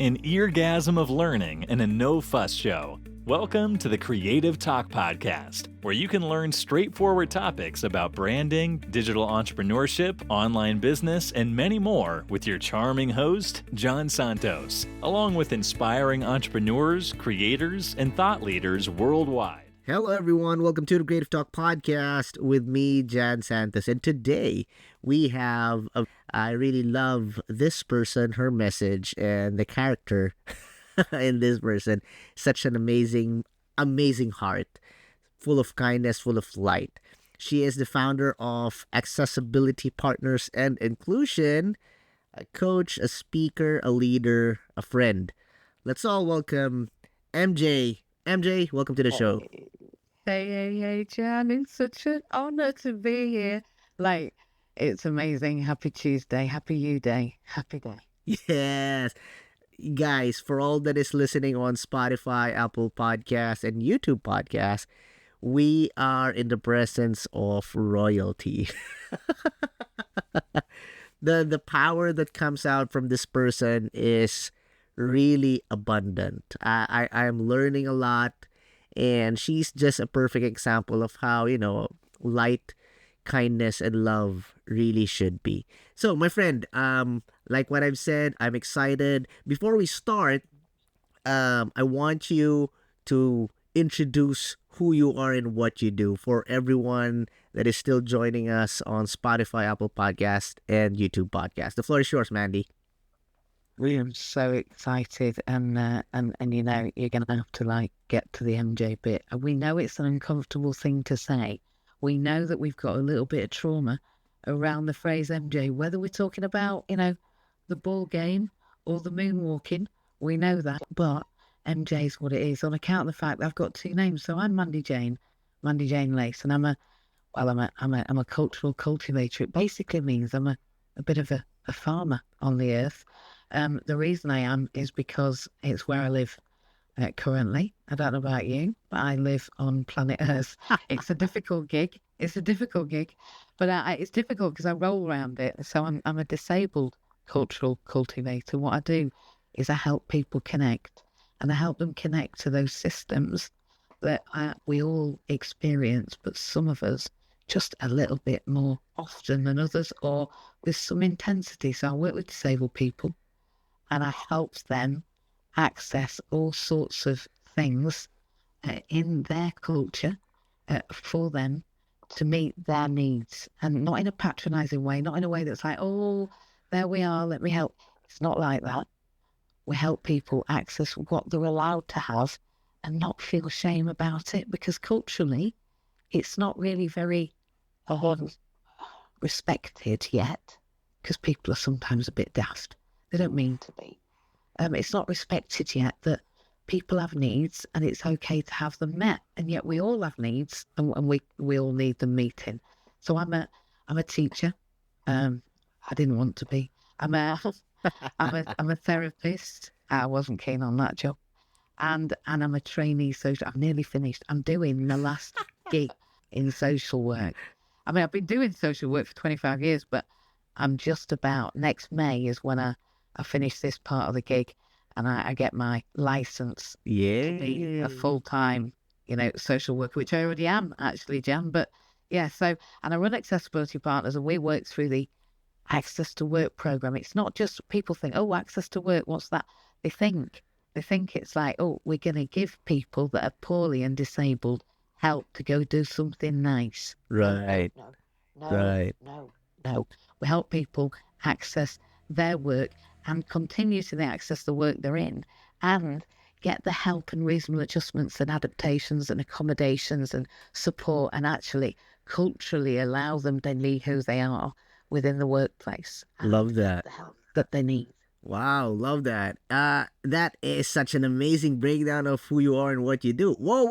an eargasm of learning and a no-fuss show. Welcome to the Creative Talk Podcast, where you can learn straightforward topics about branding, digital entrepreneurship, online business, and many more with your charming host, John Santos, along with inspiring entrepreneurs, creators, and thought leaders worldwide. Hello, everyone. Welcome to the Creative Talk Podcast with me, Jan Santos. And today we have, I really love this person, her message, and the character in this person. Such an amazing heart, full of kindness, full of light. She is the founder of Accessibility Partners and Inclusion, a coach, a speaker, a leader, a friend. Let's all welcome MJ. MJ, welcome to the show. Hey, Jan, it's such an honor to be here. It's amazing. Happy Tuesday. Happy you day. Happy day. Yes. Guys, for all that is listening on Spotify, Apple Podcasts, and YouTube Podcasts, we are in the presence of royalty. The power that comes out from this person is really abundant. I am learning a lot, and she's just a perfect example of how, light, kindness, and love really should be. So, my friend, like what I've said, I'm excited. Before we start, I want you to introduce who you are and what you do for everyone that is still joining us on Spotify, Apple Podcast, and YouTube Podcast. The floor is yours, Mandy. We am so excited, and you're gonna have to get to the MJ bit. And we know it's an uncomfortable thing to say. We know that we've got a little bit of trauma around the phrase MJ, whether we're talking about the ball game or the moonwalking. We know that, but MJ is what it is on account of the fact that I've got two names. So I'm Mandy Jane Lace, and I'm a cultural cultivator. It basically means I'm a bit of a farmer on the earth. The reason I am is because it's where I live currently. I don't know about you, but I live on planet Earth. It's a difficult gig. But it's difficult because I roll around it. So I'm a disabled cultural cultivator. What I do is I help people connect, and I help them connect to those systems that we all experience, but some of us just a little bit more often than others, or with some intensity. So I work with disabled people, and I help them access all sorts of things in their culture for them to meet their needs, and not in a patronizing way, not in a way that's like, oh, there we are, let me help. It's not like that. We help people access what they're allowed to have and not feel shame about it, because culturally it's not really very respected yet, because people are sometimes a bit daft. They don't mean to be. It's not respected yet that people have needs, and it's okay to have them met. And yet we all have needs, and we all need them meeting. So I'm a teacher. I didn't want to be. I'm a therapist. I wasn't keen on that job, and I'm a trainee social. I'm nearly finished. I'm doing the last gig in social work. I've been doing social work for 25 years, but I'm just about, next May is when I finish this part of the gig, and I get my license to be a full-time, social worker, which I already am, actually, Jan. But yeah, and I run Accessibility Partners, and we work through the Access to Work program. It's not just people think, oh, access to work, what's that? They think it's like, oh, we're going to give people that are poorly and disabled help to go do something nice. Right. No. We help people access their work and continue to access the work they're in, and get the help and reasonable adjustments and adaptations and accommodations and support, and actually culturally allow them to be who they are within the workplace. Love that. The help that they need. Wow, love that. That is such an amazing breakdown of who you are and what you do. Whoa.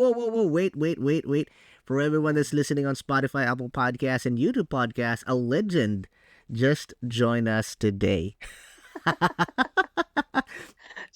Wait. For everyone that's listening on Spotify, Apple Podcasts, and YouTube Podcasts, a legend just joined us today. Jan,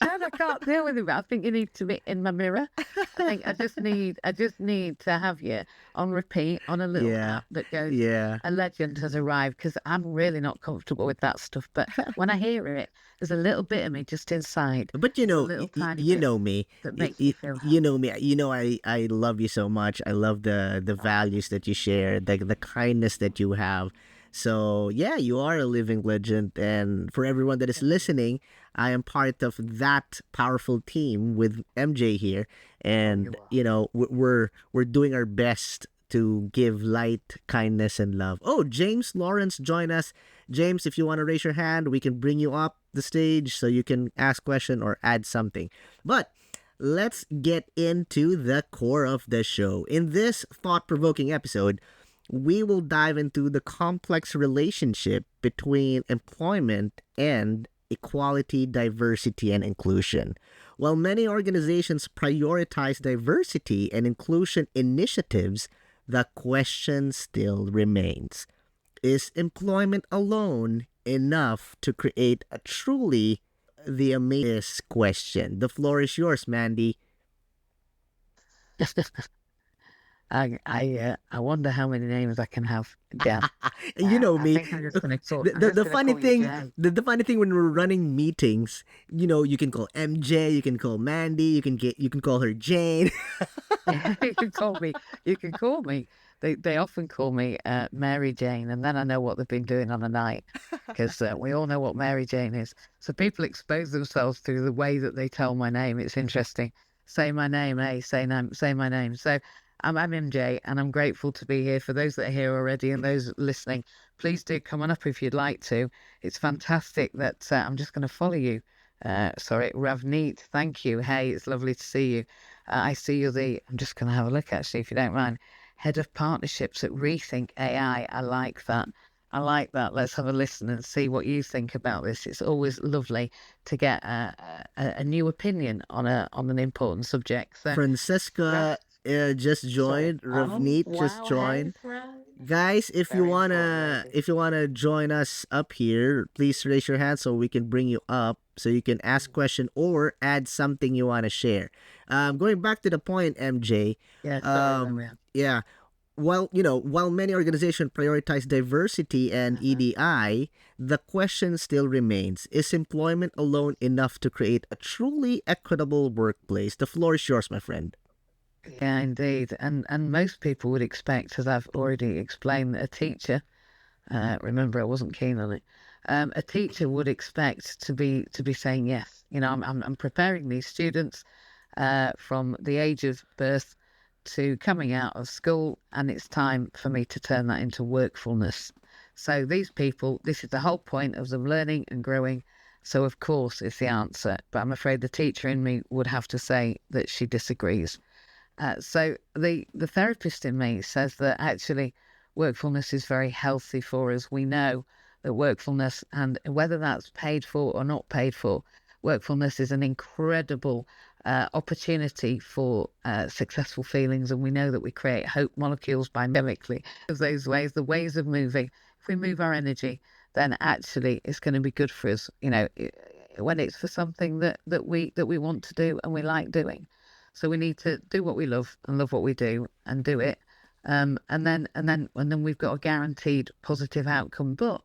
I can't deal with it. But I think you need to be in my mirror. I think I just need to have you on repeat on a little app that goes, a legend has arrived, because I'm really not comfortable with that stuff. But when I hear it, there's a little bit of me just inside. But a little tiny you bit know me. that makes me feel You know me. You know I love you so much. I love the values that you share, the kindness that you have. So yeah, you are a living legend, and for everyone that is listening, I am part of that powerful team with MJ here, and we're doing our best to give light, kindness, and love. Oh, James Lawrence, join us. James, if you want to raise your hand, we can bring you up the stage so you can ask question or add something. But let's get into the core of the show. In this thought-provoking episode, we will dive into the complex relationship between employment and equality, diversity, and inclusion. While many organizations prioritize diversity and inclusion initiatives, the question still remains: is employment alone enough to create a truly the amazing question? The floor is yours, Mandy. I wonder how many names I can have. Yeah, You know I me. think I'm just going to talk. The funny thing, the funny thing when we're running meetings, you can call MJ, you can call Mandy, you can call her Jane. You can call me. You can call me. They often call me Mary Jane, and then I know what they've been doing on a night, because we all know what Mary Jane is. So people expose themselves through the way that they tell my name. It's interesting. Say my name, say my name. So I'm MJ, and I'm grateful to be here. For those that are here already and those listening, please do come on up if you'd like to. It's fantastic that I'm just going to follow you. Sorry, Ravneet, thank you. Hey, it's lovely to see you. I see you're I'm just going to have a look, actually, if you don't mind. Head of Partnerships at Rethink AI. I like that. I like that. Let's have a listen and see what you think about this. It's always lovely to get a new opinion on an important subject. So, Francesca just joined. Ravneet just joined. Guys, if you wanna join us up here, please raise your hand so we can bring you up so you can ask question or add something you wanna share. Going back to the point, MJ. Yeah. While many organizations prioritize diversity and EDI, the question still remains: is employment alone enough to create a truly equitable workplace? The floor is yours, my friend. Yeah, indeed. And most people would expect, as I've already explained, that a teacher, remember I wasn't keen on it, a teacher would expect to be saying yes. I'm preparing these students from the age of birth to coming out of school, and it's time for me to turn that into workfulness. So these people, this is the whole point of them learning and growing. So of course it's the answer, but I'm afraid the teacher in me would have to say that she disagrees. So the therapist in me says that actually workfulness is very healthy for us. We know that workfulness, and whether that's paid for or not paid for, workfulness is an incredible opportunity for successful feelings. And we know that we create hope molecules biochemically. Those ways, the ways of moving, if we move our energy, then actually it's going to be good for us, when it's for something that we want to do and we like doing. So we need to do what we love and love what we do and do it. And then we've got a guaranteed positive outcome. But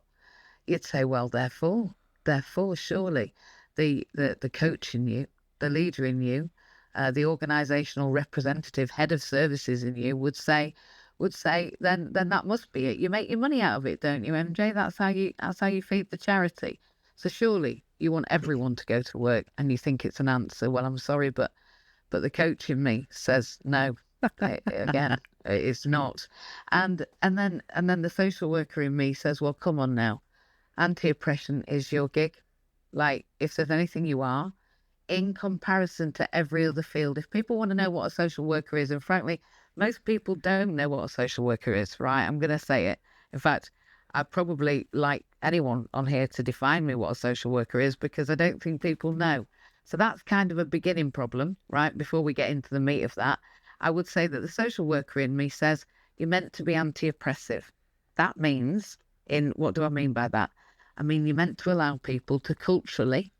you'd say, well, therefore, surely the coach in you, the leader in you, the organizational representative, head of services in you would say, then that must be it. You make your money out of it, don't you, MJ? That's how you feed the charity. So surely you want everyone to go to work, and you think it's an answer. Well, I'm sorry, but the coach in me says no. Again, it's not. And then the social worker in me says, well, come on now, anti-oppression is your gig. Like, if there's anything you are, in comparison to every other field, if people want to know what a social worker is, and frankly, most people don't know what a social worker is, right? I'm going to say it. In fact, I'd probably like anyone on here to define me what a social worker is, because I don't think people know. So that's kind of a beginning problem, right? Before we get into the meat of that, I would say that the social worker in me says you're meant to be anti-oppressive. That means, what do I mean by that? I mean, you're meant to allow people to culturally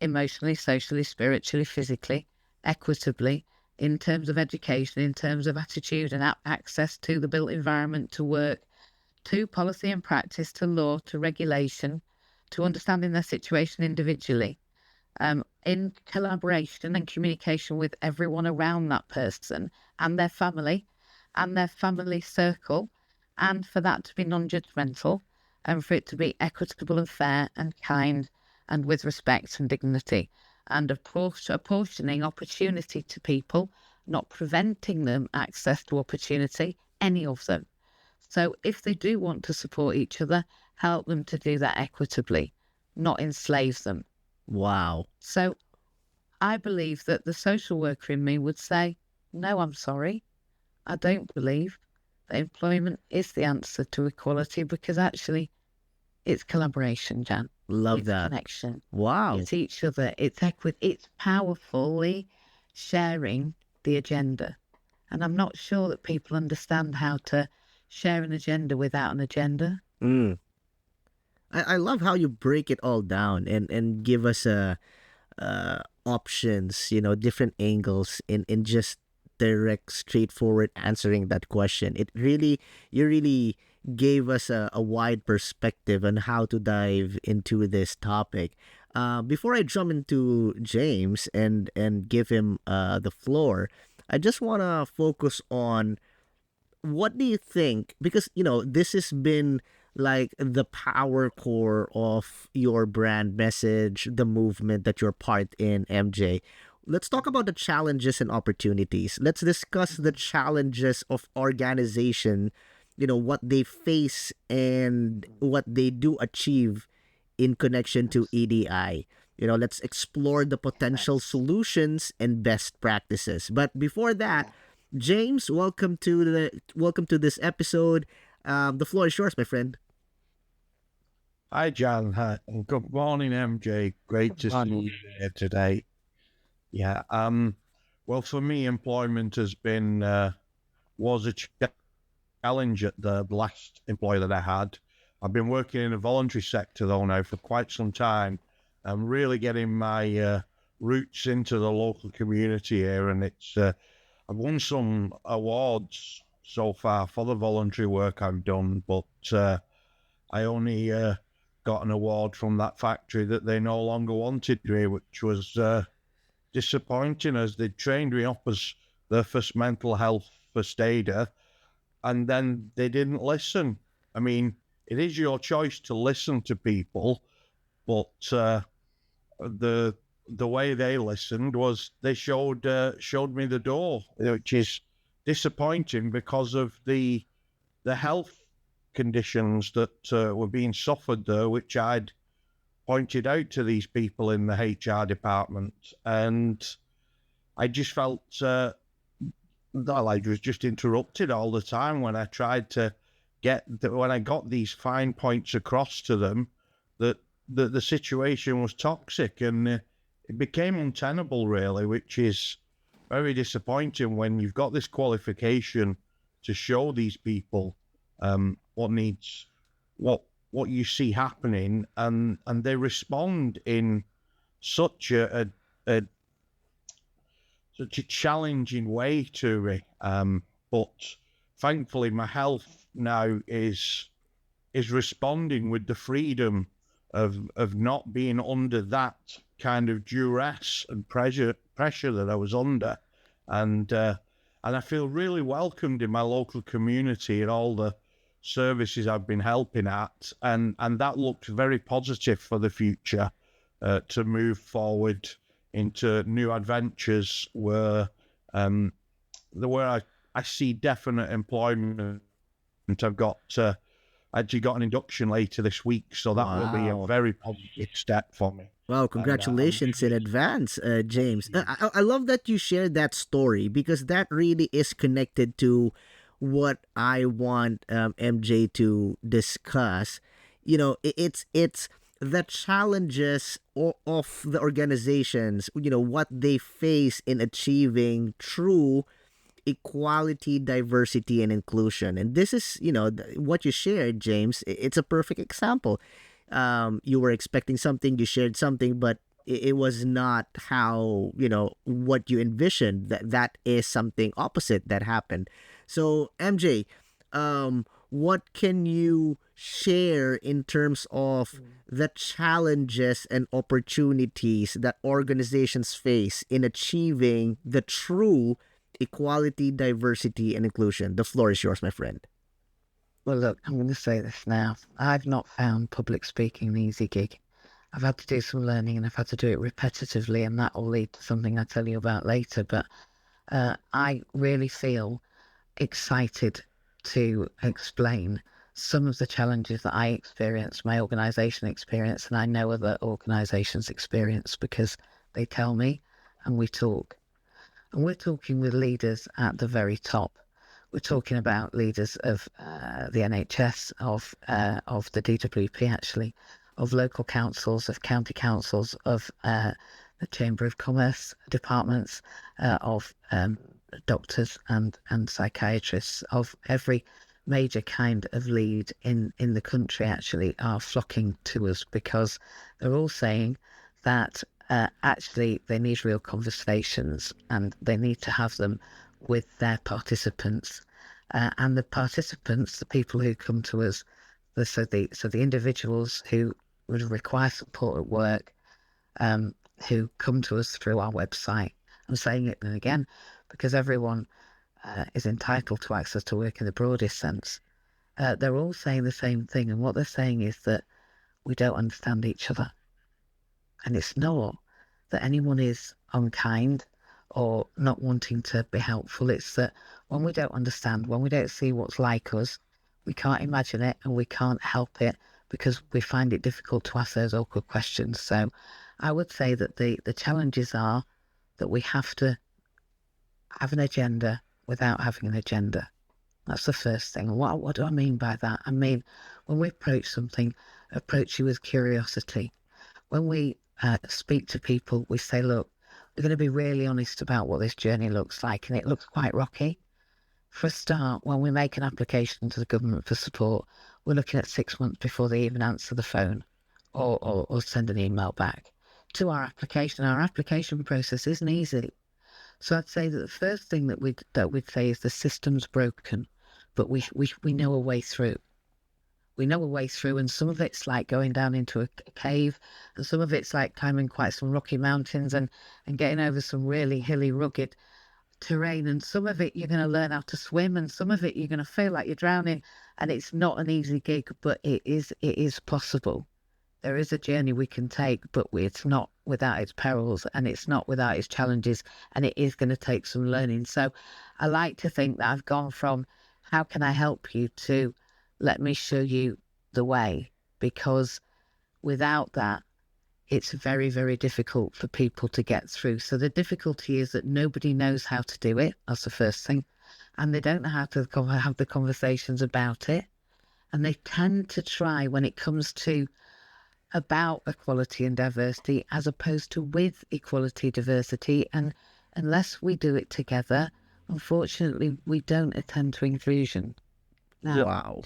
emotionally, socially, spiritually, physically, equitably, in terms of education, in terms of attitude and access to the built environment, to work, to policy and practice, to law, to regulation, to understanding their situation individually, in collaboration and communication with everyone around that person and their family circle, and for that to be non-judgmental, and for it to be equitable and fair and kind and with respect and dignity, and apportioning opportunity to people, not preventing them access to opportunity, any of them. So if they do want to support each other, help them to do that equitably, not enslave them. Wow. So I believe that the social worker in me would say, no, I'm sorry. I don't believe that employment is the answer to equality, because actually it's collaboration, Jan. Love It's that. connection. Wow. It's each other. It's equity. It's powerfully sharing the agenda. And I'm not sure that people understand how to share an agenda without an agenda. Mm. I love how you break it all down and give us options, different angles in just direct, straightforward answering that question. You really gave us a wide perspective on how to dive into this topic. Before I jump into James and give him the floor, I just want to focus on what do you think? Because, this has been like the power core of your brand message, the movement that you're part in, MJ. Let's talk about the challenges and opportunities. Let's discuss the challenges of organization, what they face and what they do achieve in connection to EDI. Let's explore the potential solutions and best practices. But before that, James, welcome to this episode. The floor is yours, my friend. Hi, Jan. Hi. Good morning, MJ. Great to see you here today. Yeah. Well, for me, employment has been was a challenge at the last employer that I had. I've been working in the voluntary sector though now for quite some time. I'm really getting my roots into the local community here, and I've won some awards so far for the voluntary work I've done, but I only got an award from that factory that they no longer wanted me, which was disappointing, as they trained me up as their first mental health first aider, and then they didn't listen. I mean, it is your choice to listen to people, but the way they listened was they showed me the door, which is disappointing because of the health conditions that were being suffered there, which I'd pointed out to these people in the HR department, and I just felt that I was just interrupted all the time when I tried to when I got these fine points across to them that the situation was toxic, and it became untenable really, which is very disappointing when you've got this qualification to show these people what you see happening, and they respond in such a challenging way to me. But thankfully, my health now is responding with the freedom of not being under that kind of duress and pressure that I was under, and I feel really welcomed in my local community and all the services I've been helping at, and that looks very positive for the future, to move forward into new adventures where I see definite employment. I've got actually got an induction later this week, so that will be a very positive step for me. Wow, congratulations in advance, James. I love that you shared that story, because that really is connected to what I want MJ to discuss. It's the challenges of the organizations, what they face in achieving true equality, diversity, and inclusion. And this is, what you shared, James. It's a perfect example. You were expecting something, you shared something, but it was not how, what you envisioned. That is something opposite that happened. So MJ, what can you share in terms of the challenges and opportunities that organizations face in achieving the true equality, diversity, and inclusion? The floor is yours, my friend. Well, look, I'm going to say this now. I've not found public speaking an easy gig. I've had to do some learning and I've had to do it repetitively, and that will lead to something I'll tell you about later. But I really feel excited to explain some of the challenges that I experience, my organisation experience, and I know other organisations experience because they tell me and we talk. And we're talking with leaders at the very top. We're talking about leaders of the NHS, of the DWP actually, of local councils, of county councils, of the Chamber of Commerce departments, of doctors and psychiatrists, of every major kind of lead in the country actually are flocking to us because they're all saying that actually they need real conversations and they need to have them with their participants. And the participants, the people who come to us, so the individuals who would require support at work, who come to us through our website. I'm saying it again because everyone is entitled to access to work in the broadest sense. They're all saying the same thing, and what they're saying is that we don't understand each other. And it's not that anyone is unkind or not wanting to be helpful. It's that when we don't understand, when we don't see what's like us, we can't imagine it and we can't help it because we find it difficult to ask those awkward questions. So I would say that the challenges are that we have to have an agenda without having an agenda. That's the first thing. What do I mean by that? I mean, when we approach something, approach you with curiosity. When we speak to people, we say, look, we're going to be really honest about what this journey looks like, and it looks quite rocky. For a start, when we make an application to the government for support, we're looking at 6 months before they even answer the phone or send an email back to our application. Our application process isn't easy. So I'd say that the first thing that we'd say is the system's broken, but we know a way through. We know a way through, and some of it's like going down into a cave, and some of it's like climbing quite some rocky mountains and getting over some really hilly, rugged terrain, and some of it you're going to learn how to swim, and some of it you're going to feel like you're drowning, and it's not an easy gig, but it is possible. There is a journey we can take, but it's not without its perils, and it's not without its challenges, and it is going to take some learning. So I like to think that I've gone from how can I help you to let me show you the way, because without that, it's very, very difficult for people to get through. So the difficulty is that nobody knows how to do it. That's the first thing. And they don't know how to have the conversations about it. And they tend to try when it comes to about equality and diversity as opposed to with equality, diversity. And unless we do it together, unfortunately, we don't attend to inclusion. Now, Wow.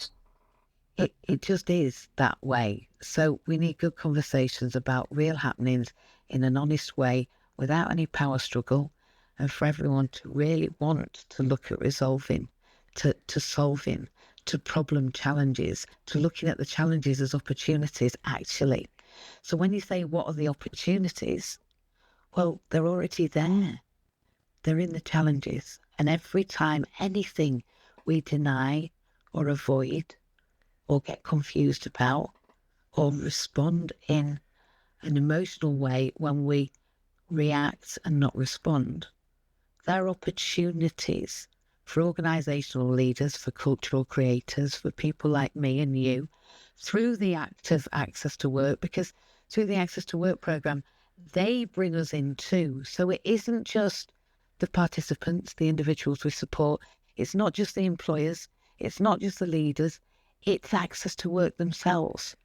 It just is that way. So we need good conversations about real happenings in an honest way without any power struggle, and for everyone to really want to look at resolving, to solving, to problem challenges, to looking at the challenges as opportunities actually. So when you say what are the opportunities, well, they're already there. They're in the challenges. And every time anything we deny or avoid or get confused about or respond in an emotional way when we react and not respond, there are opportunities for organisational leaders, for cultural creators, for people like me and you, through the act of Access to Work, because through the Access to Work programme, they bring us in too. So it isn't just the participants, the individuals we support, it's not just the employers, it's not just the leaders, it's Access to Work themselves.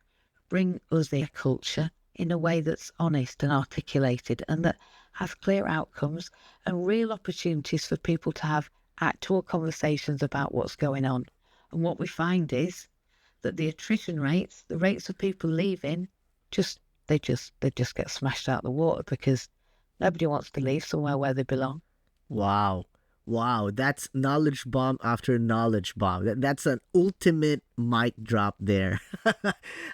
Bring us their culture in a way that's honest and articulated and that has clear outcomes and real opportunities for people to have actual conversations about what's going on. And what we find is that the attrition rates, the rates of people leaving, just they just get smashed out of the water because nobody wants to leave somewhere where they belong. Wow. Wow, that's knowledge bomb after knowledge bomb. That's an ultimate mic drop there.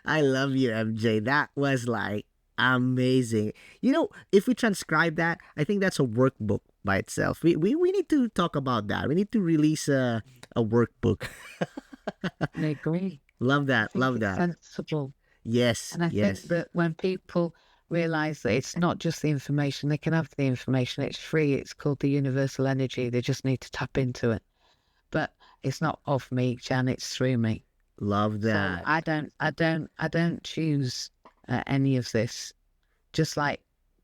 I love you, MJ. That was like amazing. You know, if we transcribe that, I think that's a workbook by itself. We need to talk about that. We need to release a workbook. I agree. Love that. I think Love it's that. sensible. Yes. And I Yes. think that when people realize that it's not just the information, they can have the information. It's free. It's called the universal energy. They just need to tap into it. But it's not of me, Jan. It's through me. Love So that. I don't choose any of this. Just like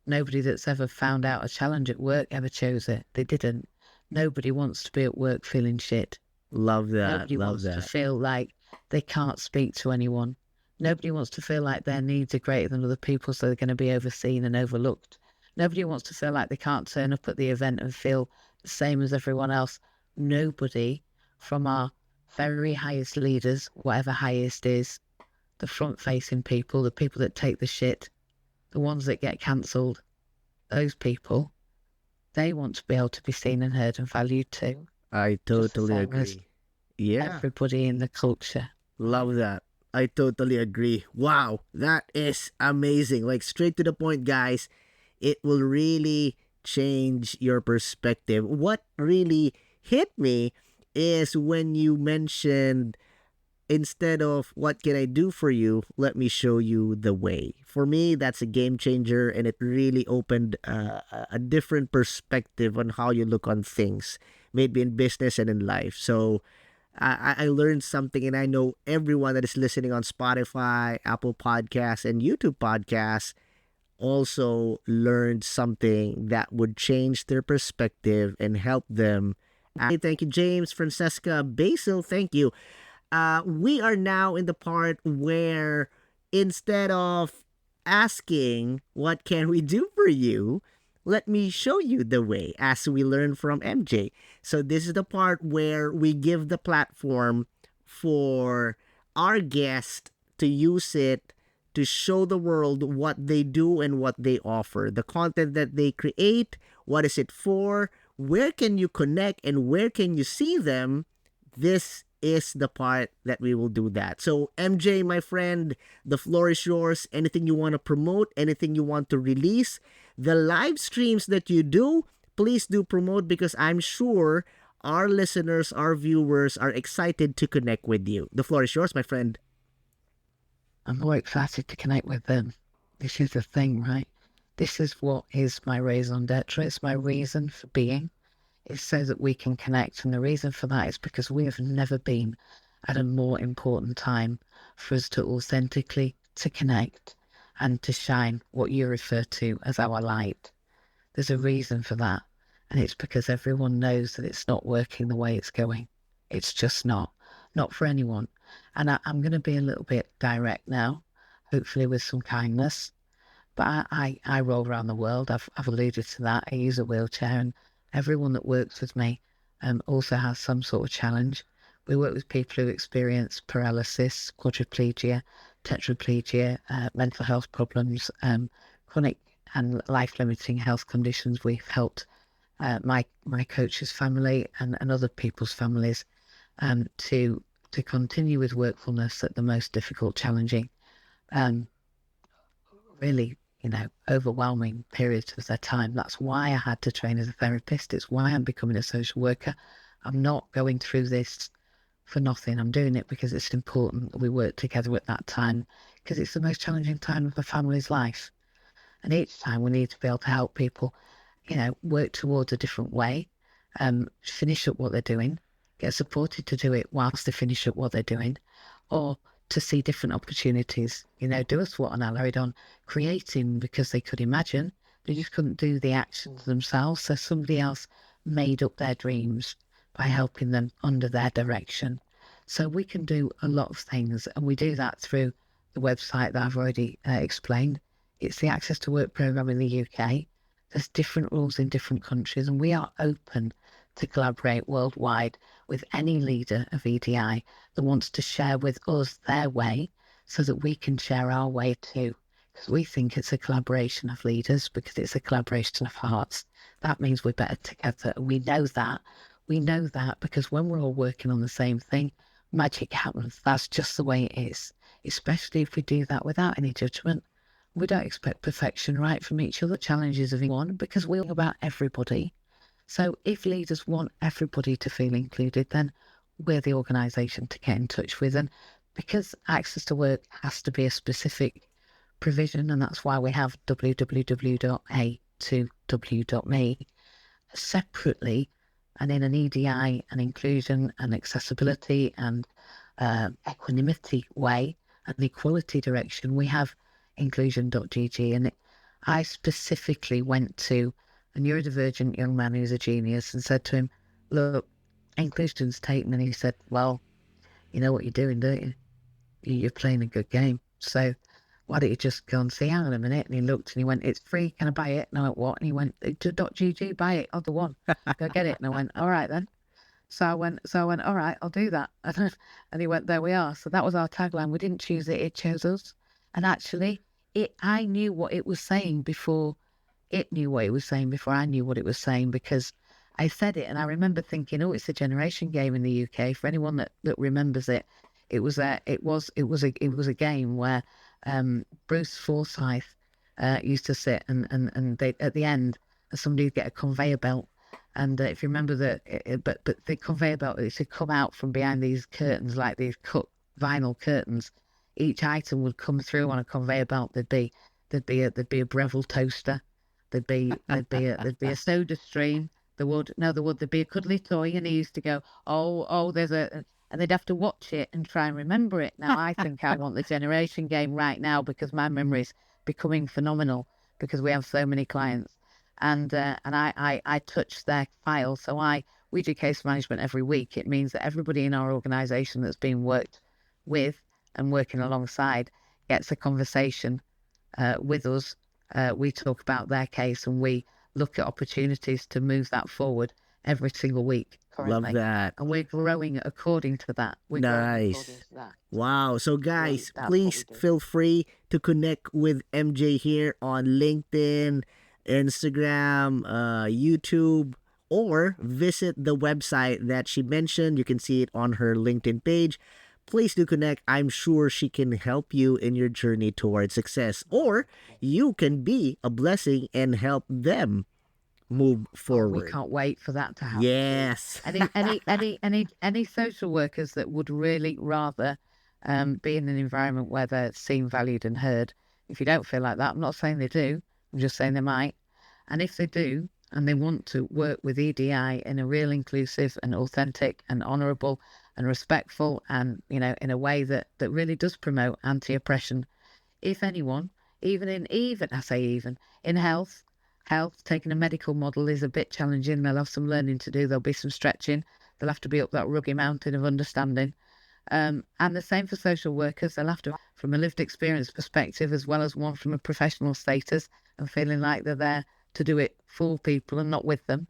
nobody that's ever found out a challenge at work ever chose it. They didn't. Nobody wants to be at work feeling shit. Love that. Nobody Love wants to that. feel like they can't speak to anyone. Nobody wants to feel like their needs are greater than other people's, so they're going to be overseen and overlooked. Nobody wants to feel like they can't turn up at the event and feel the same as everyone else. Nobody, from our very highest leaders, whatever highest is, the front-facing people, the people that take the shit, the ones that get cancelled, those people, they want to be able to be seen and heard and valued too. I Just the totally same as agree. Yeah. everybody in the culture. Love that. I totally agree. Wow, that is amazing. Like, straight to the point, guys. It will really change your perspective. What really hit me is when you mentioned, instead of what can I do for you, let me show you the way. For me, that's a game changer, and it really opened a different perspective on how you look on things, maybe in business and in life. So I learned something, and I know everyone that is listening on Spotify, Apple Podcasts, and YouTube Podcasts also learned something that would change their perspective and help them. Thank you, James, Francesca, Basil, thank you. We are now in the part where instead of asking, what can we do for you? Let me show you the way, as we learn from MJ. So this is the part where we give the platform for our guest to use it to show the world what they do and what they offer. The content that they create, what is it for? Where can you connect and where can you see them? This is the part that we will do that. So MJ, my friend, the floor is yours. Anything you want to promote, anything you want to release, the live streams that you do, please do promote, because I'm sure our listeners, our viewers are excited to connect with you. The floor is yours, my friend. I'm more excited to connect with them. This is the thing, right? This is what is my raison d'etre. It's my reason for being. It's so that we can connect. And the reason for that is because we have never been at a more important time for us to authentically to connect and to shine what you refer to as our light. There's a reason for that. And it's because everyone knows that it's not working the way it's going. It's just not for anyone. And I'm going to be a little bit direct now, hopefully with some kindness. But I roll around the world. I've alluded to that. I use a wheelchair, and everyone that works with me also has some sort of challenge. We work with people who experience paralysis, quadriplegia, tetraplegia, mental health problems, chronic and life-limiting health conditions. We've helped my coach's family and other people's families to continue with workfulness at the most difficult, challenging, really, overwhelming periods of their time. That's why I had to train as a therapist. It's why I'm becoming a social worker. I'm not going through this for nothing. I'm doing it because it's important that we work together at that time, because it's the most challenging time of a family's life. And each time we need to be able to help people, work towards a different way, finish up what they're doing, get supported to do it whilst they finish up what they're doing, or to see different opportunities, do a SWOT and carried on creating because they could imagine, they just couldn't do the actions themselves. So somebody else made up their dreams by helping them under their direction. So we can do a lot of things, and we do that through the website that I've already explained. It's the Access to Work programme in the UK. There's different rules in different countries, and we are open to collaborate worldwide with any leader of EDI that wants to share with us their way so that we can share our way too. because we think it's a collaboration of leaders, because it's a collaboration of hearts. That means we're better together. We know that. We know that because when we're all working on the same thing, magic happens. That's just the way it is, especially if we do that without any judgment. We don't expect perfection right from each other, challenges of one, because we're all about everybody. So if leaders want everybody to feel included, then we're the organisation to get in touch with. And because access to work has to be a specific provision, and that's why we have www.a2w.me separately, and in an EDI and inclusion and accessibility and equanimity way and the equality direction, we have inclusion.gg. And I specifically went to a neurodivergent young man who's a genius and said to him, look, inclusion's taken. And he said, well, you know what you're doing, don't you? You're playing a good game. So why don't you just go and see, hang on a minute? And he looked and he went, it's free, can I buy it? And I went, what? And he went, to .gg, buy it, other one, go get it. And I went, all right then. So I went, all right, I'll do that. And he went, there we are. So that was our tagline. We didn't choose it, it chose us. And actually, I knew what it was saying before it knew what it was saying, before I knew what it was saying, because I said it. And I remember thinking, oh, it's a generation game in the UK. For anyone that remembers it, it was a game where Bruce Forsyth used to sit and they, at the end, somebody would get a conveyor belt. And if you remember but the conveyor belt, it should come out from behind these curtains, like these cut vinyl curtains. Each item would come through on a conveyor belt. There'd be a Breville toaster. There'd be a soda stream. There'd be a cuddly toy, and he used to go, and they'd have to watch it and try and remember it. Now I think I want the generation game right now because my memory is becoming phenomenal because we have so many clients. And I touch their file. So we do case management every week. It means that everybody in our organisation that's being worked with and working alongside gets a conversation with us. We talk about their case and we look at opportunities to move that forward every single week currently. Love that. And we're growing according to that. Nice. Wow. So guys, please feel free to connect with MJ here on LinkedIn, Instagram, YouTube, or visit the website that she mentioned. You can see it on her LinkedIn page. Please do connect. I'm sure she can help you in your journey towards success, or you can be a blessing and help them move forward. We can't wait for that to happen. Yes. Any social workers that would really rather be in an environment where they're seen, valued, and heard. If you don't feel like that, I'm not saying they do. I'm just saying they might. And if they do, and they want to work with EDI in a real inclusive and authentic and honourable and respectful and, in a way that really does promote anti-oppression, if anyone, even in health, taking a medical model is a bit challenging. They'll have some learning to do. There'll be some stretching. They'll have to be up that rugged mountain of understanding. And the same for social workers. They'll have to, from a lived experience perspective, as well as one from a professional status and feeling like they're there to do it for people and not with them.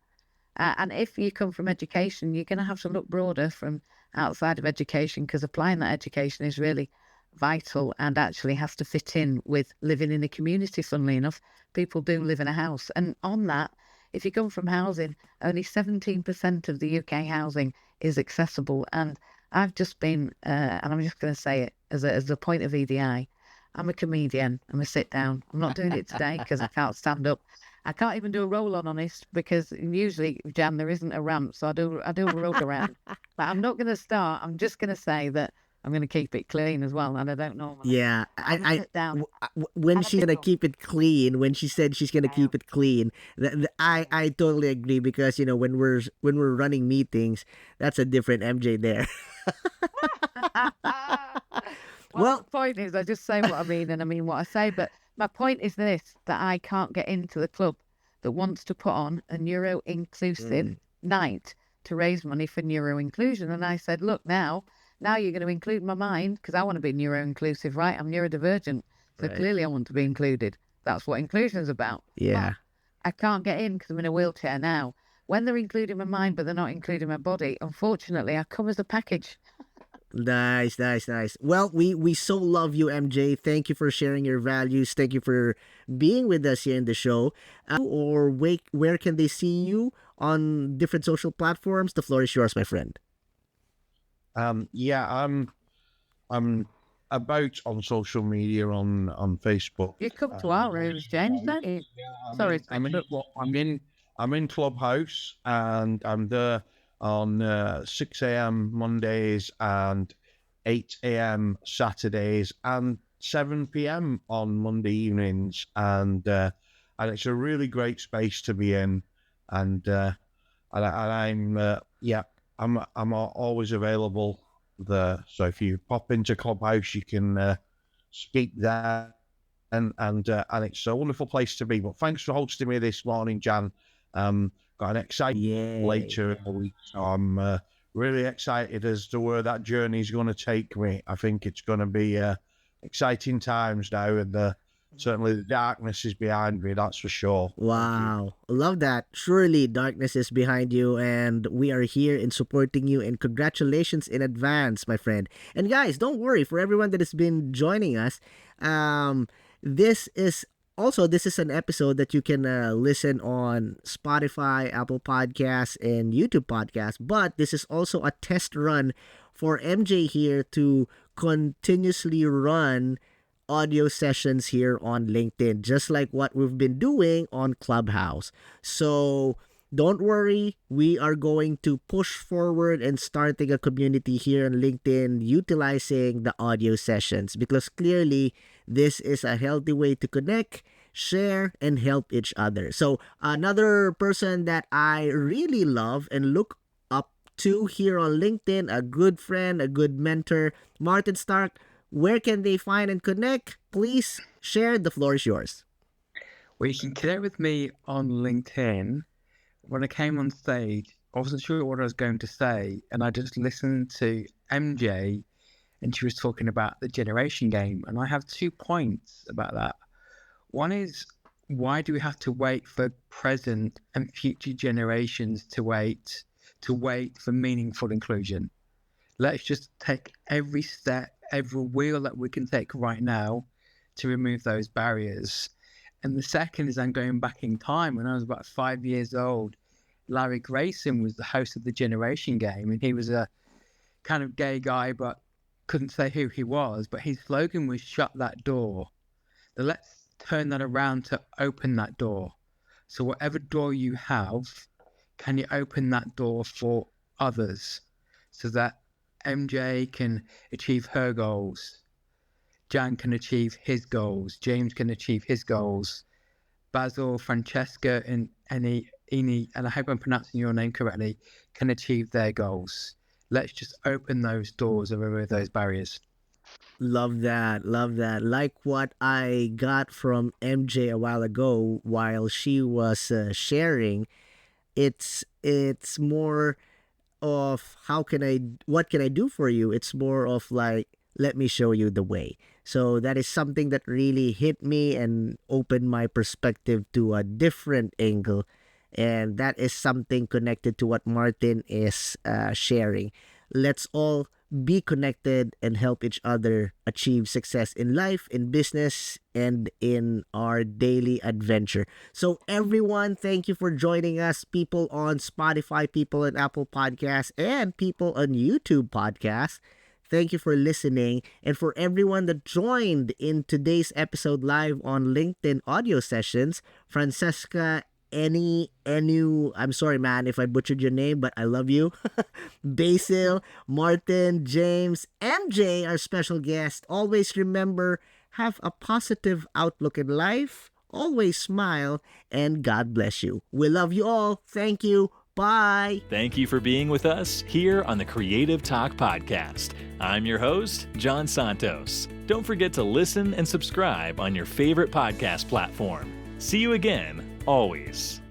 And if you come from education, you're going to have to look broader from outside of education, because applying that education is really vital and actually has to fit in with living in a community. Funnily enough, people do live in a house. And on that, if you come from housing, only 17% of the UK housing is accessible. And I've just been, and I'm just going to say it as a point of EDI, I'm a comedian. I'm a sit down. I'm not doing it today because I can't stand up. I can't even do a roll on, honest, because usually, Jan, there isn't a ramp, so I do a roll around. But I'm not going to start. I'm just going to say that I'm going to keep it clean as well, and I don't normally. Yeah, when she's going to keep it clean, when she said she's going to keep it clean, I totally agree, because when we're running meetings, that's a different MJ there. Well, the point is, I just say what I mean, and I mean what I say. But my point is this: that I can't get into the club that wants to put on a neuro-inclusive night to raise money for neuro-inclusion. And I said, look, now you're going to include my mind, because I want to be neuro-inclusive, right? I'm neurodivergent, so clearly I want to be included. That's what inclusion is about. Yeah. But I can't get in because I'm in a wheelchair now. When they're including my mind, but they're not including my body, unfortunately, I come as a package. Nice, nice, nice. Well, we so love you, MJ. Thank you for sharing your values. Thank you for being with us here in the show. Or where can they see you on different social platforms? The floor is yours, my friend. Yeah, I'm about on social media on Facebook. You come to our rooms, James, don't you? Sorry, I'm in Clubhouse, and I'm there on 6 a.m. Mondays and 8 a.m. Saturdays and 7 p.m. on Monday evenings, and it's a really great space to be in, and I'm always available there. So if you pop into Clubhouse, you can speak there, and it's a wonderful place to be. But thanks for hosting me this morning, Jan. Got an exciting later in the week, so I'm really excited as to where that journey is going to take me. I think it's going to be exciting times now, and certainly the darkness is behind me, that's for sure. Wow. Love that. Surely darkness is behind you, and we are here in supporting you, and congratulations in advance, my friend. And guys, don't worry, for everyone that has been joining us, this is an episode that you can listen on Spotify, Apple Podcasts, and YouTube Podcasts. But this is also a test run for MJ here to continuously run audio sessions here on LinkedIn, just like what we've been doing on Clubhouse. So don't worry, we are going to push forward and starting a community here on LinkedIn utilizing the audio sessions, because clearly this is a healthy way to connect, share, and help each other. So another person that I really love and look up to here on LinkedIn, a good friend, a good mentor, Martin Stark. Where can they find and connect? Please share. The floor is yours. Well, you can connect with me on LinkedIn. When I came on stage, I wasn't sure what I was going to say, and I just listened to MJ, and she was talking about the generation game. And I have 2 points about that. One is, why do we have to wait for present and future generations to wait for meaningful inclusion? Let's just take every step, every wheel that we can take right now to remove those barriers. And the second is, I'm going back in time. When I was about 5 years old, Larry Grayson was the host of the Generation Game, and he was a kind of gay guy, but couldn't say who he was. But his slogan was "Shut that door." Now let's turn that around to open that door. So whatever door you have, can you open that door for others, so that MJ can achieve her goals, Jan can achieve his goals, James can achieve his goals, Basil, Francesca, and Eni, and I hope I'm pronouncing your name correctly, can achieve their goals. Let's just open those doors and remove those barriers. Love that. Love that. Like what I got from MJ a while ago while she was sharing, it's more of what can I do for you? It's more of like, let me show you the way. So that is something that really hit me and opened my perspective to a different angle. And that is something connected to what Martin is sharing. Let's all be connected and help each other achieve success in life, in business, and in our daily adventure. So everyone, thank you for joining us. People on Spotify, people on Apple Podcasts, and people on YouTube Podcasts. Thank you for listening. And for everyone that joined in today's episode live on LinkedIn audio sessions, Francesca, Enu, I'm sorry, man, if I butchered your name, but I love you. Basil, Martin, James, MJ, our special guest. Always remember, have a positive outlook in life. Always smile, and God bless you. We love you all. Thank you. Bye. Thank you for being with us here on the Creative Talk Podcast. I'm your host, John Santos. Don't forget to listen and subscribe on your favorite podcast platform. See you again, always.